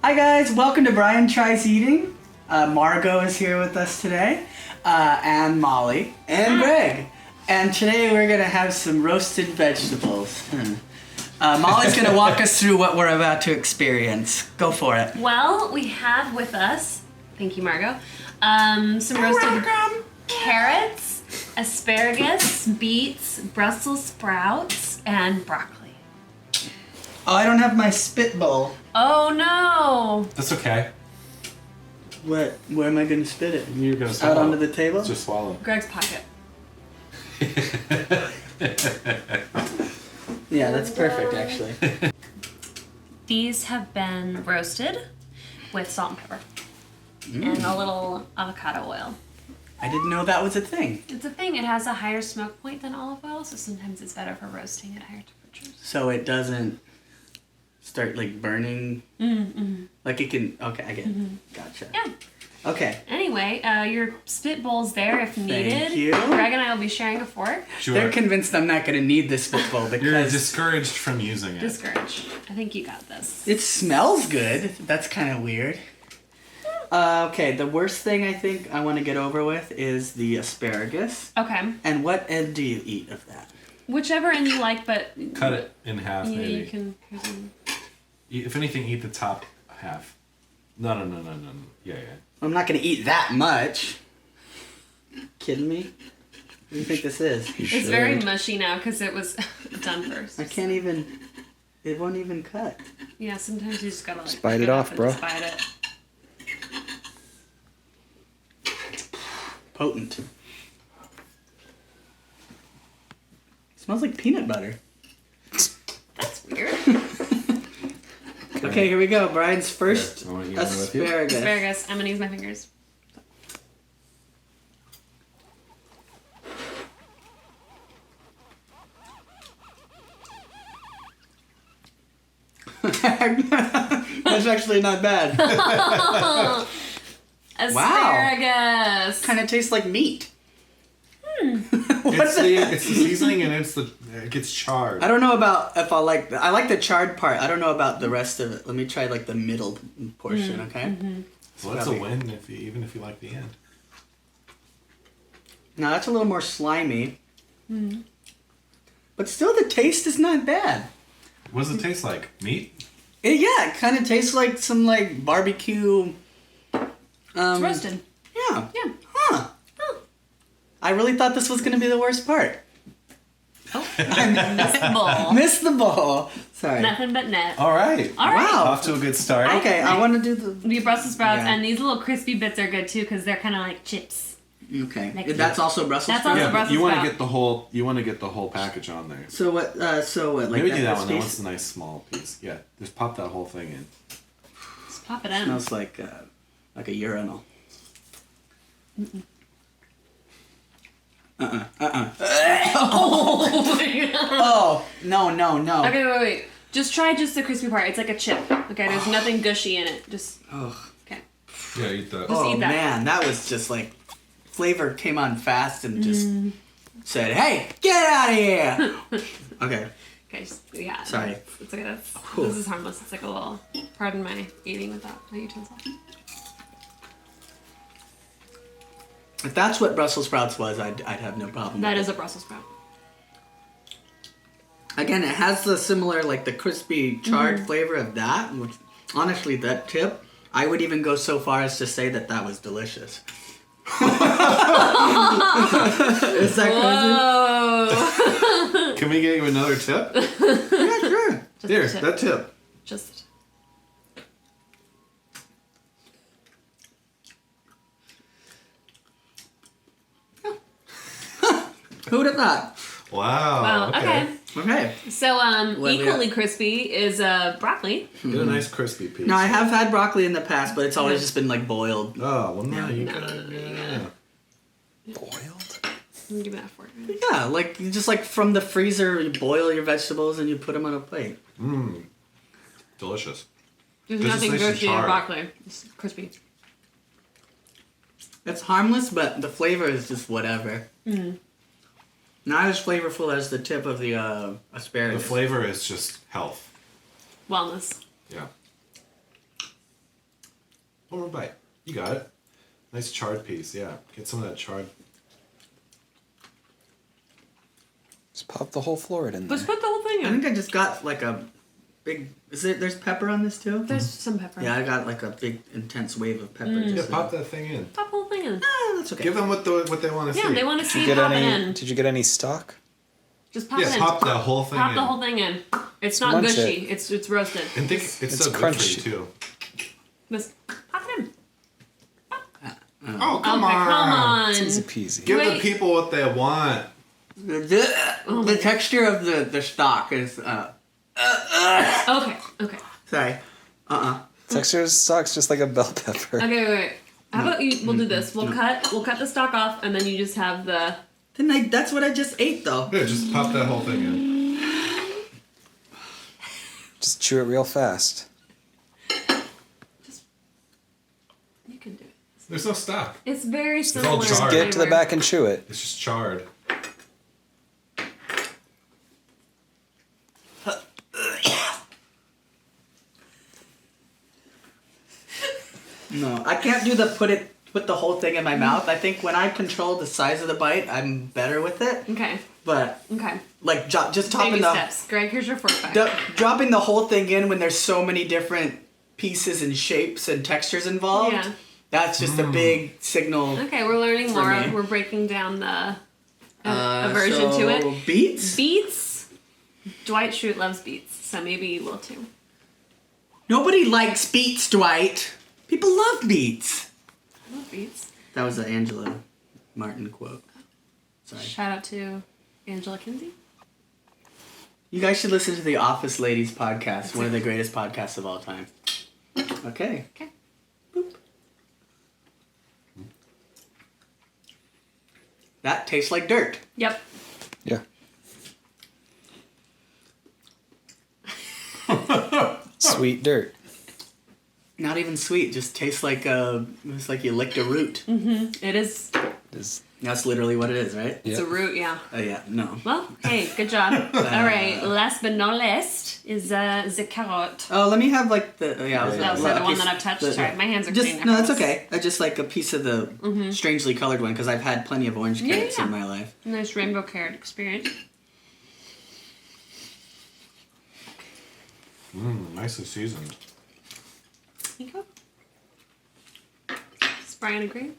Hi guys, welcome to Brian Tries Eating. Margot is here with us today, and Molly, and Greg. And today we're gonna have some roasted vegetables. Molly's gonna walk us through what we're about to experience. Go for it. Well, we have with us, thank you Margot, some roasted carrots, asparagus, beets, Brussels sprouts, and broccoli. Oh, I don't have my spit bowl. Oh no! That's okay. What? Where am I gonna spit it? You're gonna swallow. Out onto the table? Just swallow. Greg's pocket. Yeah, that's perfect actually. These have been roasted with salt and pepper and a little avocado oil. I didn't know that was a thing. It's a thing. It has a higher smoke point than olive oil, so sometimes it's better for roasting at higher temperatures. So it doesn't start like burning? Mm-hmm. Like it can, okay, I get it. Gotcha. Yeah. Okay. Anyway, your spit bowl's there if needed. Thank you. Greg and I will be sharing a fork. Sure. They're convinced I'm not going to need this spit bowl because You're discouraged from using it. Discouraged. I think you got this. it smells good. That's kind of weird. Okay, the worst thing I think I want to get over with is the asparagus. Okay. And what end do you eat of that? Whichever end you like, but Cut it in half, you maybe. can. Here's one. If anything, eat the top half. No. Yeah. I'm not going to eat that much. Kidding me? What do you think this is? It's very mushy now because it was done first. I can't even. It won't even cut. Yeah, sometimes you just gotta like Bite pick it up off, and bro. just bite it. Potent. Smells like peanut butter. That's weird. Okay, here we go. Brian's first Here, I want you to go with you. asparagus. Asparagus. I'm gonna use my fingers. That's actually not bad. Asparagus. Kind of tastes like meat. It's the seasoning and it gets charred. I don't know about if I like the charred part. I don't know about the rest of it. Let me try like the middle portion, okay? Well, that's a win even if you like the end. Now that's a little more slimy. But still the taste is not bad. What does it taste like? Meat? It kind of tastes like some like barbecue. It's roasted. Yeah. Yeah. Huh. I really thought this was going to be the worst part. Oh, I missed the bowl. Missed the bowl. Sorry. Nothing but net. All right. All right. Wow. Off to a good start. Okay, I want to do the... The Brussels sprouts Yeah. and these little crispy bits are good too because they're kind of like chips. Okay. Like That's also Brussels That's sprouts? also Yeah, but Brussels you want to sprout. get the whole. You want to get the whole package on there. So what, like Maybe do that one. That piece one's a nice small piece. Yeah, just pop that whole thing in. Just pop it in. smells like a urinal. Oh my God. Oh, no. Okay, wait. Just try just the crispy part. It's like a chip. Okay, there's nothing gushy in it. Just Ugh. okay. Yeah, eat that. Just Oh eat that. man, that was just like, flavor came on fast and just said, hey, get out of here! Okay. Okay, yeah. Sorry. It's okay. Cool. This is harmless. It's like a little. Pardon my eating without a utensil. If that's what Brussels sprouts was, I'd have no problem. That with is a Brussels sprout. it. Again, it has the similar, like the crispy charred flavor of that, which honestly, that tip, I would even go so far as to say that was delicious. Is that Whoa! Can we get you another tip? crazy? Yeah, sure. Here, a tip. that tip. Just. Who would have thought? Wow. Wow. Okay. Okay. So What we equally got? crispy is broccoli. Get a nice crispy piece. No, I have had broccoli in the past, but it's always just been like boiled. Oh well, no, you No, gotta. you Yeah. Boiled? Give me that fork. Yeah, like you just like from the freezer, you boil your vegetables and you put them on a plate. Mmm. Delicious. There's This is nothing nice and gushy in charred. broccoli. It's crispy. It's harmless, but the flavor is just whatever. Not as flavorful as the tip of the The asparagus. flavor is just health. Wellness. Yeah. One more bite. You got it. Nice charred piece, yeah. Get some of that charred. Just pop the whole florid in there. Let's put the whole thing I in. think I just got like a big. There's pepper on this too? There's some pepper. Yeah, I got like a big intense wave of pepper. Yeah, Just pop that thing in. Pop the whole thing in. That's okay. Give them what they want to see. Yeah, they want to see Did pop it in. you get any stock? Just pop it in. pop the whole thing Pop in. the whole thing in. It's not Munch gushy. it. It's roasted. And think it's It's so good for crunchy. you too. Just pop it in. Oh, come Okay, on. come on. It's easy peasy. Give Wait. the people what they want. The texture of the stock is. Okay. Sorry. Texture stock's just like a bell pepper. Okay, wait. How about we'll do this. We'll cut the stock off, and then you just have the. That's what I just ate though. Yeah, just pop that whole thing in. Just chew it real fast. You can do it. There's no stock. It's very all similar. charred. in Get to the flavor. back and chew it. It's just charred. No, I can't do the put the whole thing in my mouth. I think when I control the size of the bite, I'm better with it. Okay. But Okay. like just topping Baby the steps. Greg, here's your fork back. dropping the whole thing in when there's so many different pieces and shapes and textures involved. Yeah. That's just a big signal. Okay, we're learning For more. me. We're breaking down the aversion to it. Beets? Beets. Dwight Schrute loves beets, so maybe you will too. Nobody likes beets, Dwight. People love beets. I love beets. That was an Angela Martin quote. Sorry. Shout out to Angela Kinsey. You guys should listen to the Office Ladies podcast, one of the greatest podcasts of all time. Okay. Okay. Boop. That tastes like dirt. Yep. Yeah. Sweet dirt. Not even sweet, just tastes like it's like you licked a root. It is. Is That's literally what it is, right? It's a root, yeah. Yeah, no. Well, hey, good job. All right, last but not least is the carrot. Oh, let me have like the I was That was the one that I've touched. Sorry, my hands are just clean. I no, that's promise. okay. I just like a piece of the strangely colored one because I've had plenty of orange carrots Yeah. in my life. Nice rainbow carrot experience. Nicely seasoned. There you go. Does Brian agree?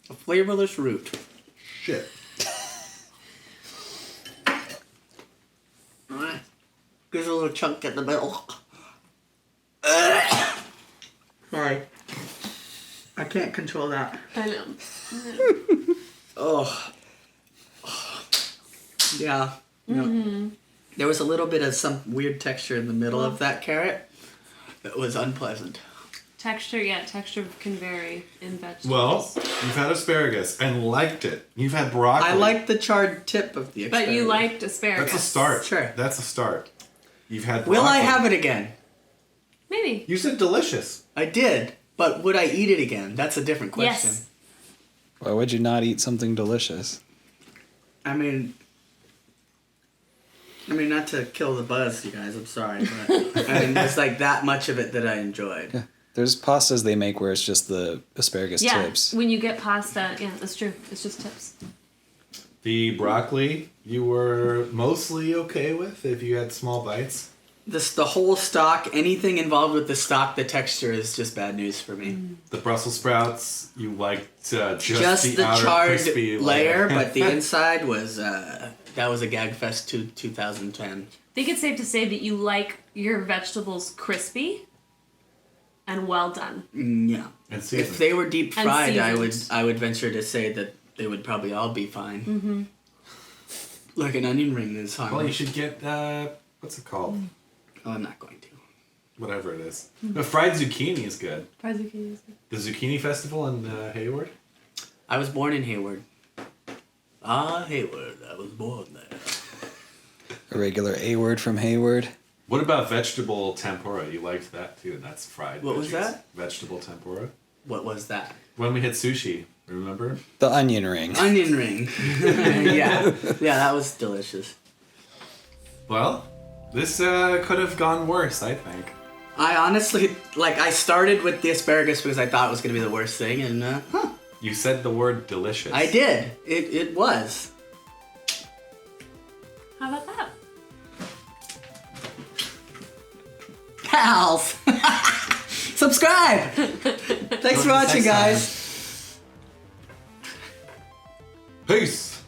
A flavorless root. Shit. Gives a little chunk at the middle. Sorry. I can't control that. I know. Oh. Yeah. No. There was a little bit of some weird texture in the middle of that carrot that was unpleasant. Texture, yeah, texture can vary in vegetables. Well, you've had asparagus and liked it. You've had broccoli. I like the charred tip of the asparagus. But you liked asparagus. That's a start. Sure. That's a start. You've had broccoli. Will I have it again? Maybe. You said delicious. I did, but would I eat it again? That's a different question. Yes. Why would you not eat something delicious? I mean, not to kill the buzz, you guys. I'm sorry, but I mean, there's like that much of it that I enjoyed. Yeah. There's pastas they make where it's just the asparagus Yeah, tips. when you get pasta, yeah, that's true. It's just tips. The broccoli you were mostly okay with if you had small bites. The whole stock, anything involved with the stock, the texture is just bad news for me. The Brussels sprouts you liked Just the outer charred crispy layer, but the inside was that was a gag fest to 2010. I think it's safe to say that you like your vegetables crispy and well done. Yeah. And seasoned. If they were deep And fried, seasoned. I would venture to say that they would probably all be fine. Like an onion ring is harmless. Well, you should get what's it called? Oh, I'm not going to. Whatever it is. No, fried zucchini is good. Fried zucchini is good. The zucchini festival in Hayward. I was born in Hayward. Ah, Hayward. I was born there. A regular A word from Hayward. What about vegetable tempura? You liked that too. That's fried. What was veggies. that? Vegetable tempura. What was that? When we had sushi, remember? The onion ring. Onion ring. Yeah, that was delicious. Well, this could have gone worse, I think. I honestly, I started with the asparagus because I thought it was going to be the worst thing, and, You said the word delicious. I did. It was. How about that? Pals! Subscribe! Thanks for watching, guys. Peace.